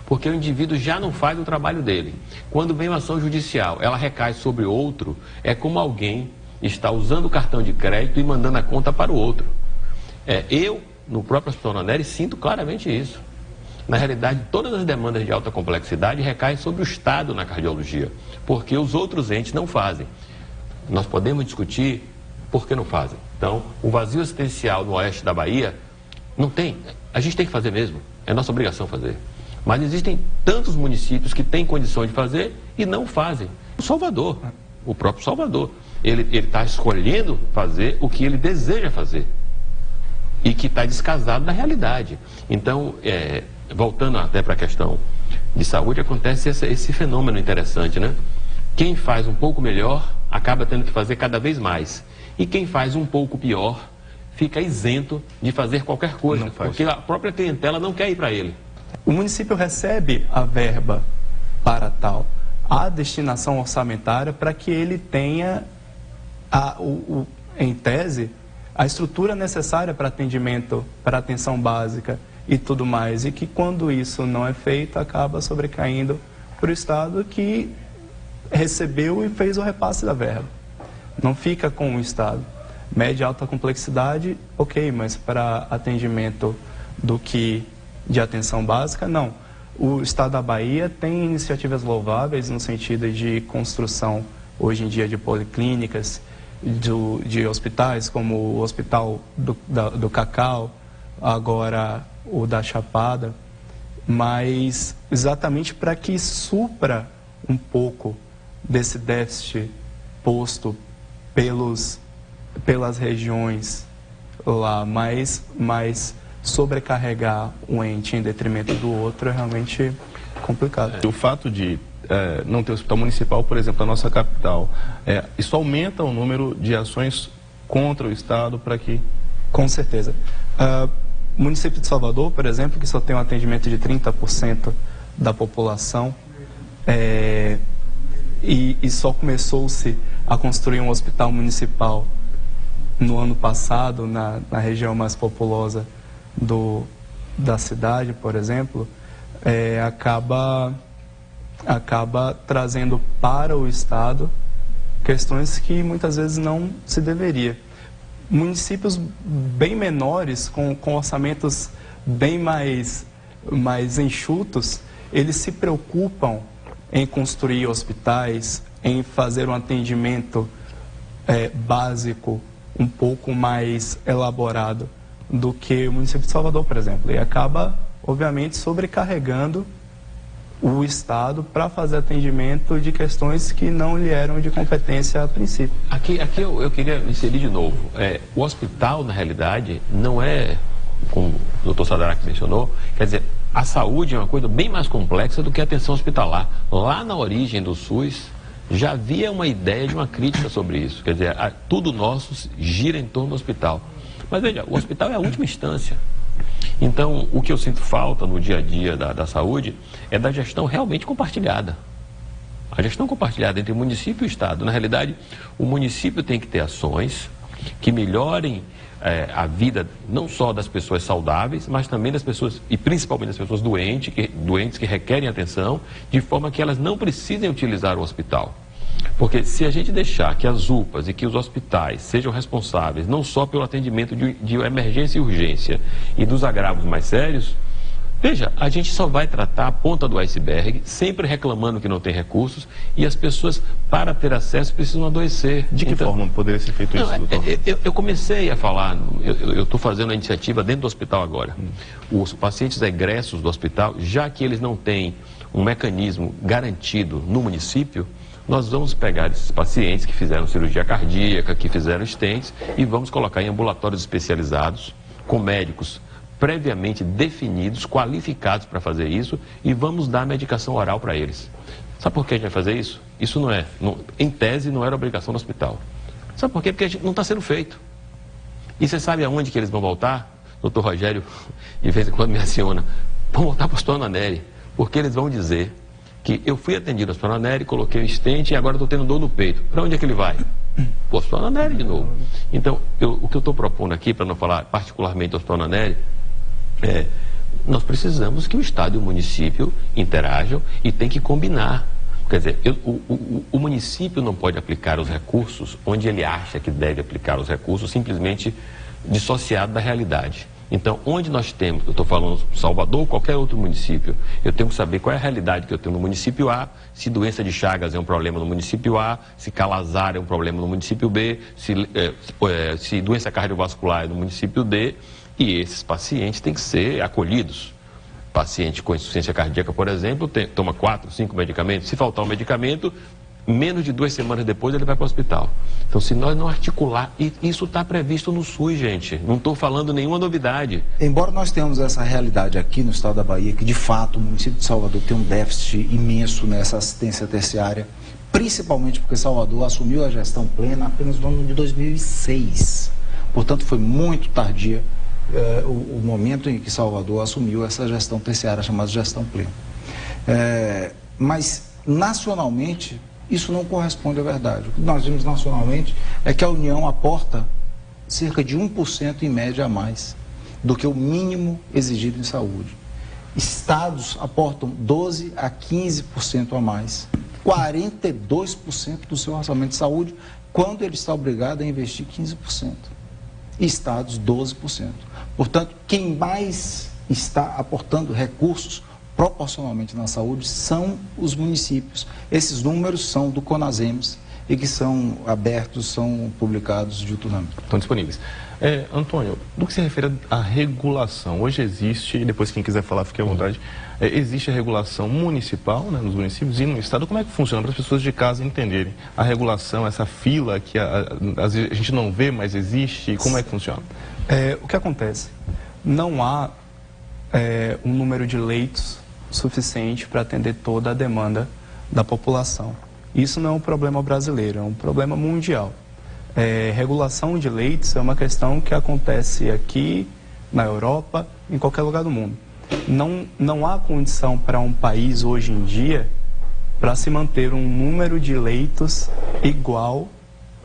porque o indivíduo já não faz o trabalho dele. Quando vem uma ação judicial, ela recai sobre outro, é como alguém está usando o cartão de crédito e mandando a conta para o outro. Eu, no próprio Hospital Neri, sinto claramente isso. Na realidade, todas as demandas de alta complexidade recaem sobre o Estado na cardiologia, porque os outros entes não fazem. Nós podemos discutir por que não fazem. Então, o vazio assistencial no oeste da Bahia, não tem. A gente tem que fazer mesmo, é nossa obrigação fazer. Mas existem tantos municípios que têm condição de fazer e não fazem. O Salvador, o próprio Salvador, ele está escolhendo fazer o que ele deseja fazer e que está descasado da realidade. Então, voltando até para a questão de saúde, acontece esse fenômeno interessante, né? Quem faz um pouco melhor acaba tendo que fazer cada vez mais. E quem faz um pouco pior fica isento de fazer qualquer coisa, porque a própria clientela não quer ir para ele. O município recebe a verba para tal, a destinação orçamentária para que ele tenha, em tese, a estrutura necessária para atendimento, para atenção básica e tudo mais. E que quando isso não é feito, acaba sobrecaindo para o Estado que recebeu e fez o repasse da verba. Não fica com o Estado. Média e alta complexidade, ok, mas para atendimento de atenção básica, não. O Estado da Bahia tem iniciativas louváveis no sentido de construção, hoje em dia, de policlínicas, de hospitais, como o Hospital do Cacau, agora o da Chapada, mas exatamente para que supra um pouco desse déficit posto pelas regiões lá, mas sobrecarregar um ente em detrimento do outro é realmente complicado. O fato de não ter hospital municipal, por exemplo, na nossa capital, isso aumenta o número de ações contra o Estado para que... Com certeza. O município de Salvador, por exemplo, que só tem um atendimento de 30% da população, e só começou-se a construir um hospital municipal no ano passado, na região mais populosa da cidade, por exemplo, acaba trazendo para o Estado questões que muitas vezes não se deveria. Municípios bem menores, com orçamentos bem mais enxutos, eles se preocupam em construir hospitais, em fazer um atendimento básico um pouco mais elaborado do que o município de Salvador, por exemplo. E acaba, obviamente, sobrecarregando o Estado para fazer atendimento de questões que não lhe eram de competência a princípio. Aqui eu queria inserir de novo. O hospital, na realidade, não é, como o doutor Sadrak mencionou, quer dizer, a saúde é uma coisa bem mais complexa do que a atenção hospitalar. Lá na origem do SUS, já havia uma ideia de uma crítica sobre isso. Quer dizer, tudo nosso gira em torno do hospital. Mas veja, o hospital é a última instância. Então, o que eu sinto falta no dia a dia da saúde é da gestão realmente compartilhada. A gestão compartilhada entre município e Estado. Na realidade, o município tem que ter ações que melhorem a vida não só das pessoas saudáveis, mas também das pessoas, e principalmente das pessoas doentes que requerem atenção, de forma que elas não precisem utilizar o hospital. Porque se a gente deixar que as UPAs e que os hospitais sejam responsáveis não só pelo atendimento de emergência e urgência e dos agravos mais sérios, veja, a gente só vai tratar a ponta do iceberg, sempre reclamando que não tem recursos, e as pessoas, para ter acesso, precisam adoecer. De que forma poderia ser feito isso, doutor? Eu comecei a falar, eu estou fazendo a iniciativa dentro do hospital agora. Os pacientes egressos do hospital, já que eles não têm um mecanismo garantido no município, nós vamos pegar esses pacientes que fizeram cirurgia cardíaca, que fizeram stents, e vamos colocar em ambulatórios especializados, com médicos previamente definidos, qualificados para fazer isso, e vamos dar medicação oral para eles. Sabe por que a gente vai fazer isso? Isso em tese, não era obrigação do hospital. Sabe por quê? Porque não está sendo feito. E você sabe aonde que eles vão voltar? Doutor Rogério, de vez em quando me aciona, vão voltar para o Hospital Ana Nery, porque eles vão dizer que eu fui atendido no Hospital Ana Nery, coloquei o stent e agora estou tendo dor no peito. Para onde é que ele vai? Para o Hospital Ana Nery de novo. Então, o que eu estou propondo aqui, para não falar particularmente do Hospital Ana Nery, nós precisamos que o Estado e o município interajam e tem que combinar. Quer dizer, o município não pode aplicar os recursos onde ele acha que deve aplicar os recursos, simplesmente dissociado da realidade. Então, onde nós temos, eu estou falando Salvador ou qualquer outro município, eu tenho que saber qual é a realidade que eu tenho no município A, se doença de Chagas é um problema no município A, se calazar é um problema no município B, se doença cardiovascular é no município D, e esses pacientes têm que ser acolhidos. Paciente com insuficiência cardíaca, por exemplo, toma 4, 5 medicamentos, se faltar um medicamento, menos de 2 semanas depois ele vai para o hospital. Então, se nós não articular, e isso está previsto no SUS, gente, não estou falando nenhuma novidade. Embora nós tenhamos essa realidade aqui no estado da Bahia, que de fato o município de Salvador tem um déficit imenso nessa assistência terciária, principalmente porque Salvador assumiu a gestão plena apenas no ano de 2006. Portanto, foi muito tardia o momento em que Salvador assumiu essa gestão terciária chamada gestão plena. Mas, nacionalmente, isso não corresponde à verdade. O que nós vimos nacionalmente é que a União aporta cerca de 1% em média a mais do que o mínimo exigido em saúde. Estados aportam 12% a 15% a mais. 42% do seu orçamento de saúde, quando ele está obrigado a investir 15%. Estados, 12%. Portanto, quem mais está aportando recursos proporcionalmente na saúde são os municípios. Esses números são do CONASEMS e que são abertos, são publicados diuturnamente. Estão disponíveis. Antônio, do que se refere à regulação, hoje existe, e depois quem quiser falar fique à vontade, existe a regulação municipal, né, nos municípios e no estado. Como é que funciona para as pessoas de casa entenderem a regulação, essa fila que a gente não vê, mas existe, como é que funciona? O que acontece? Não há um número de leitos suficiente para atender toda a demanda da população. Isso não é um problema brasileiro, é um problema mundial. Regulação de leitos é uma questão que acontece aqui, na Europa, em qualquer lugar do mundo. Não há condição para um país hoje em dia para se manter um número de leitos igual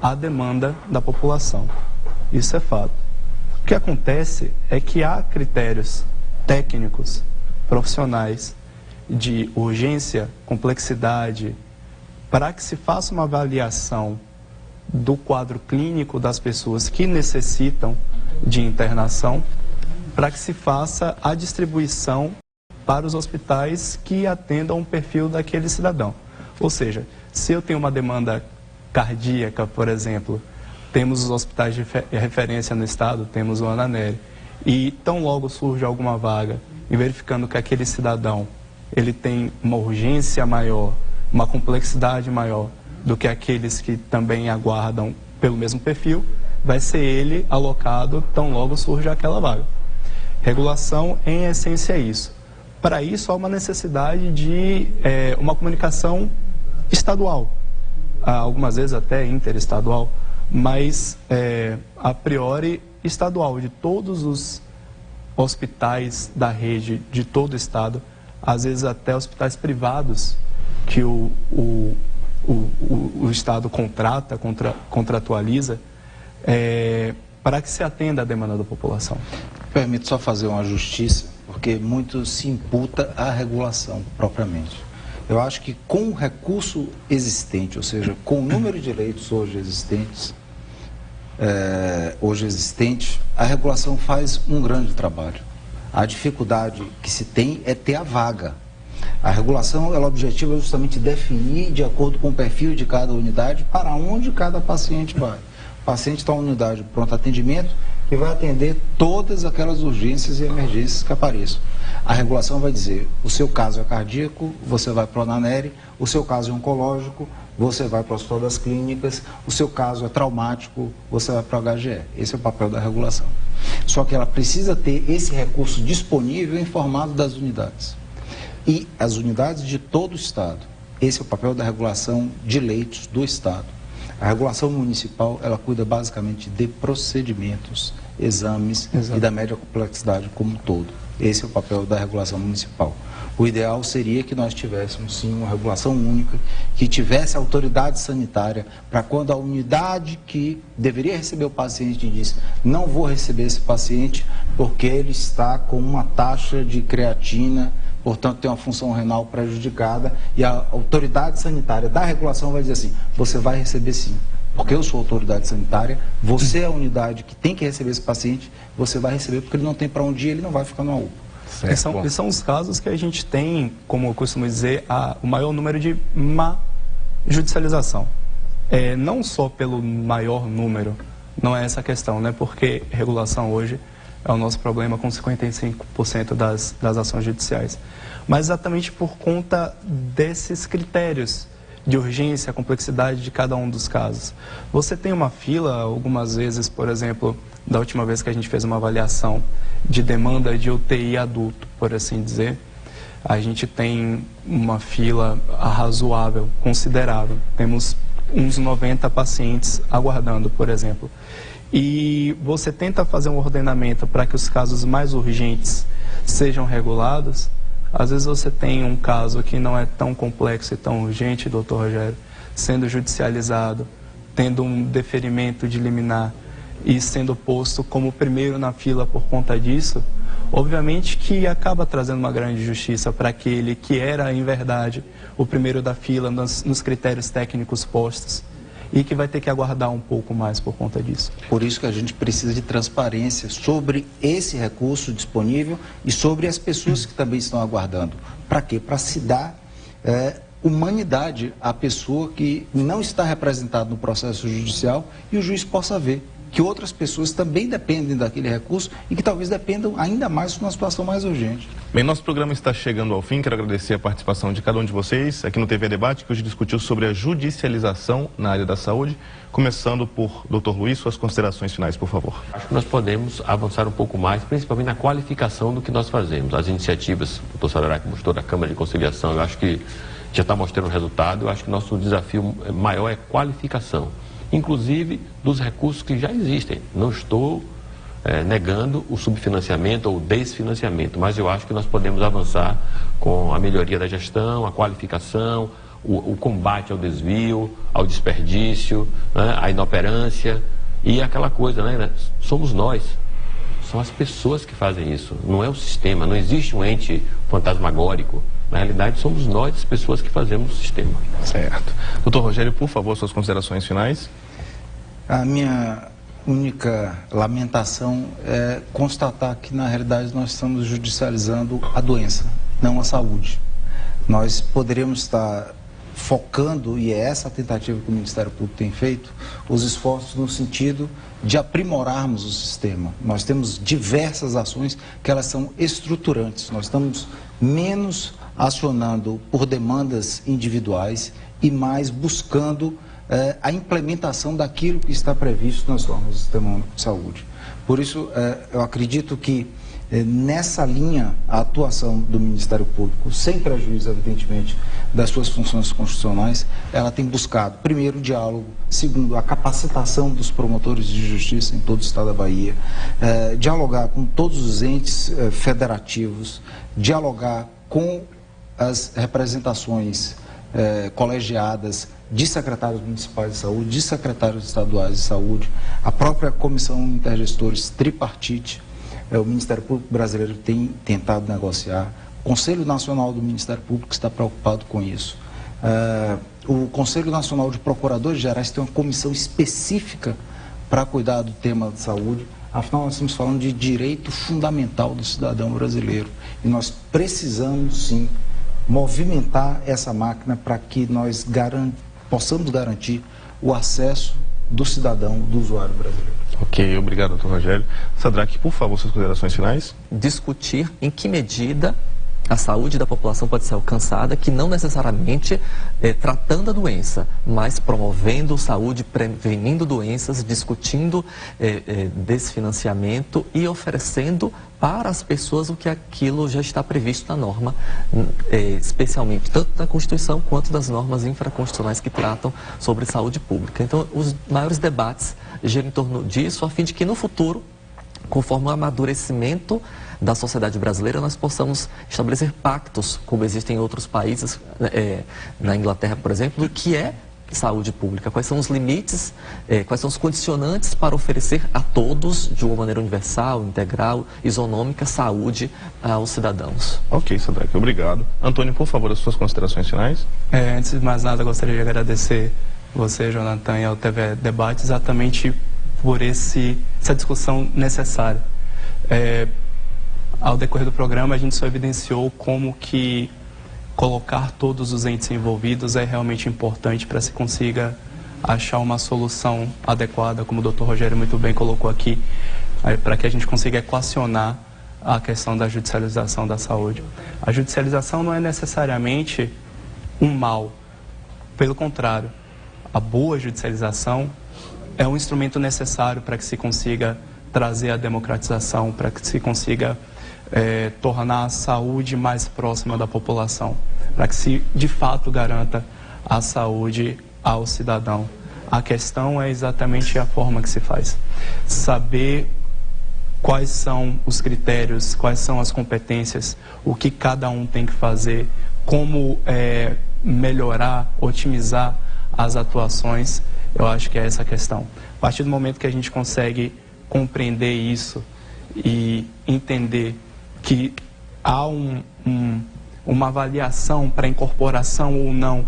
à demanda da população. Isso é fato. O que acontece é que há critérios técnicos, profissionais, de urgência, complexidade, para que se faça uma avaliação do quadro clínico das pessoas que necessitam de internação, para que se faça a distribuição para os hospitais que atendam o perfil daquele cidadão. Ou seja, se eu tenho uma demanda cardíaca, por exemplo, temos os hospitais de referência no estado, temos o Ananeri, e tão logo surge alguma vaga, e verificando que aquele cidadão ele tem uma urgência maior, uma complexidade maior do que aqueles que também aguardam pelo mesmo perfil, vai ser ele alocado tão logo surge aquela vaga. Regulação, em essência, é isso. Para isso, há uma necessidade de uma comunicação estadual, algumas vezes até interestadual, mas a priori estadual, de todos os hospitais da rede, de todo o estado, às vezes até hospitais privados que o estado contratualiza, para que se atenda à demanda da população. Permito só fazer uma justiça, porque muito se imputa à regulação propriamente. Eu acho que com o recurso existente, ou seja, com o número de leitos hoje existente, a regulação faz um grande trabalho. A dificuldade que se tem é ter a vaga. A regulação, ela objetiva justamente definir, de acordo com o perfil de cada unidade, para onde cada paciente vai. O paciente está em uma unidade de pronto atendimento e vai atender todas aquelas urgências e emergências que apareçam. A regulação vai dizer, o seu caso é cardíaco, você vai para o Ananeri, o seu caso é oncológico, você vai para o Hospital das Clínicas, o seu caso é traumático, você vai para o HGE. Esse é o papel da regulação. Só que ela precisa ter esse recurso disponível em formato das unidades. E as unidades de todo o Estado, esse é o papel da regulação de leitos do Estado. A regulação municipal, ela cuida basicamente de procedimentos, exames e da média complexidade como um todo. Esse é o papel da regulação municipal. O ideal seria que nós tivéssemos, sim, uma regulação única, que tivesse autoridade sanitária, para quando a unidade que deveria receber o paciente diz, não vou receber esse paciente porque ele está com uma taxa de creatina, portanto tem uma função renal prejudicada, e a autoridade sanitária da regulação vai dizer assim, você vai receber sim. Porque eu sou autoridade sanitária, você é a unidade que tem que receber esse paciente, você vai receber porque ele não tem para onde ir, ele não vai ficar numa UPA. Esses são os casos que a gente tem, como eu costumo dizer, o maior número de má judicialização. Não só pelo maior número, não é essa a questão, né? Porque regulação hoje é o nosso problema com 55% das ações judiciais. Mas exatamente por conta desses critérios de urgência, complexidade de cada um dos casos. Você tem uma fila, algumas vezes, por exemplo, da última vez que a gente fez uma avaliação de demanda de UTI adulto, por assim dizer, a gente tem uma fila razoável, considerável. Temos uns 90 pacientes aguardando, por exemplo. E você tenta fazer um ordenamento para que os casos mais urgentes sejam regulados. Às vezes você tem um caso que não é tão complexo e tão urgente, doutor Rogério, sendo judicializado, tendo um deferimento de liminar e sendo posto como primeiro na fila por conta disso, obviamente que acaba trazendo uma grande justiça para aquele que era, em verdade, o primeiro da fila nos critérios técnicos postos e que vai ter que aguardar um pouco mais por conta disso. Por isso que a gente precisa de transparência sobre esse recurso disponível e sobre as pessoas que também estão aguardando. Para quê? Para se dar humanidade à pessoa que não está representada no processo judicial e o juiz possa ver que outras pessoas também dependem daquele recurso e que talvez dependam ainda mais numa situação mais urgente. Bem, nosso programa está chegando ao fim. Quero agradecer a participação de cada um de vocês aqui no TV Debate, que hoje discutiu sobre a judicialização na área da saúde. Começando por Dr. Luiz, suas considerações finais, por favor. Acho que nós podemos avançar um pouco mais, principalmente na qualificação do que nós fazemos. As iniciativas, o Dr. Sadarac mostrou da Câmara de Conciliação, eu acho que já está mostrando resultado. Eu acho que nosso desafio maior é qualificação, inclusive dos recursos que já existem. Não estou negando o subfinanciamento ou o desfinanciamento, mas eu acho que nós podemos avançar com a melhoria da gestão, a qualificação, o combate ao desvio, ao desperdício, né, à inoperância e aquela coisa, né? Somos nós são as pessoas que fazem isso, não é o sistema, não existe um ente fantasmagórico. Na realidade, somos nós, as pessoas que fazemos o sistema. Certo. Doutor Rogério, por favor, suas considerações finais. A minha única lamentação é constatar que, na realidade, nós estamos judicializando a doença, não a saúde. Nós poderíamos estar focando, e é essa a tentativa que o Ministério Público tem feito, os esforços no sentido de aprimorarmos o sistema. Nós temos diversas ações que elas são estruturantes. Nós estamos menos acionando por demandas individuais e mais buscando a implementação daquilo que está previsto nas normas do Sistema Único de Saúde. Por isso, eu acredito que nessa linha, a atuação do Ministério Público, sem prejuízo, evidentemente, das suas funções constitucionais, ela tem buscado, primeiro, o diálogo, segundo, a capacitação dos promotores de justiça em todo o estado da Bahia, dialogar com todos os entes federativos, dialogar com as representações colegiadas de secretários municipais de saúde, de secretários estaduais de saúde, a própria Comissão Intergestores Tripartite. O Ministério Público brasileiro tem tentado negociar, o Conselho Nacional do Ministério Público está preocupado com isso. O Conselho Nacional de Procuradores Gerais tem uma comissão específica para cuidar do tema de saúde. Afinal, nós estamos falando de direito fundamental do cidadão brasileiro. E nós precisamos, sim, movimentar essa máquina para que nós possamos garantir o acesso do cidadão, do usuário brasileiro. Ok, obrigado, doutor Rogério. Sadraque, por favor, suas considerações finais. Discutir em que medida a saúde da população pode ser alcançada, que não necessariamente tratando a doença, mas promovendo saúde, prevenindo doenças, discutindo desfinanciamento e oferecendo para as pessoas o que aquilo já está previsto na norma, especialmente tanto na Constituição quanto das normas infraconstitucionais que tratam sobre saúde pública. Então, os maiores debates giram em torno disso, a fim de que no futuro, conforme o amadurecimento da sociedade brasileira, nós possamos estabelecer pactos, como existem em outros países, na Inglaterra, por exemplo, do que é saúde pública, quais são os limites, quais são os condicionantes para oferecer a todos, de uma maneira universal, integral, isonômica, saúde aos cidadãos. Ok, Sadraque, obrigado. Antônio, por favor, as suas considerações finais. Antes de mais nada, gostaria de agradecer você, Jonathan, e ao TV Debate, exatamente por essa discussão necessária. Ao decorrer do programa, a gente só evidenciou como que colocar todos os entes envolvidos é realmente importante para se consiga achar uma solução adequada, como o Dr. Rogério muito bem colocou aqui, para que a gente consiga equacionar a questão da judicialização da saúde. A judicialização não é necessariamente um mal, pelo contrário, a boa judicialização é um instrumento necessário para que se consiga trazer a democratização, para que se consiga tornar a saúde mais próxima da população, para que se de fato garanta a saúde ao cidadão. A questão é exatamente a forma que se faz. Saber quais são os critérios, quais são as competências, o que cada um tem que fazer, como melhorar, otimizar as atuações, eu acho que é essa a questão. A partir do momento que a gente consegue compreender isso e entender que há uma avaliação para incorporação ou não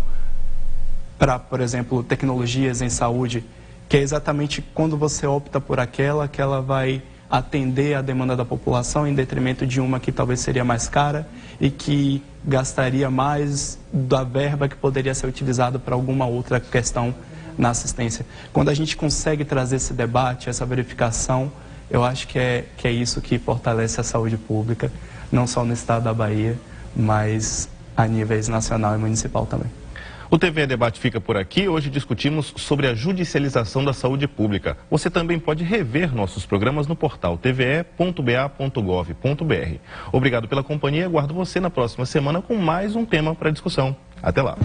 para, por exemplo, tecnologias em saúde, que é exatamente quando você opta por aquela que ela vai atender a demanda da população em detrimento de uma que talvez seria mais cara e que gastaria mais da verba que poderia ser utilizada para alguma outra questão na assistência. Quando a gente consegue trazer esse debate, essa verificação, eu acho que é isso que fortalece a saúde pública, não só no estado da Bahia, mas a níveis nacional e municipal também. O TV Debate fica por aqui. Hoje discutimos sobre a judicialização da saúde pública. Você também pode rever nossos programas no portal tve.ba.gov.br. Obrigado pela companhia. Aguardo você na próxima semana com mais um tema para discussão. Até lá.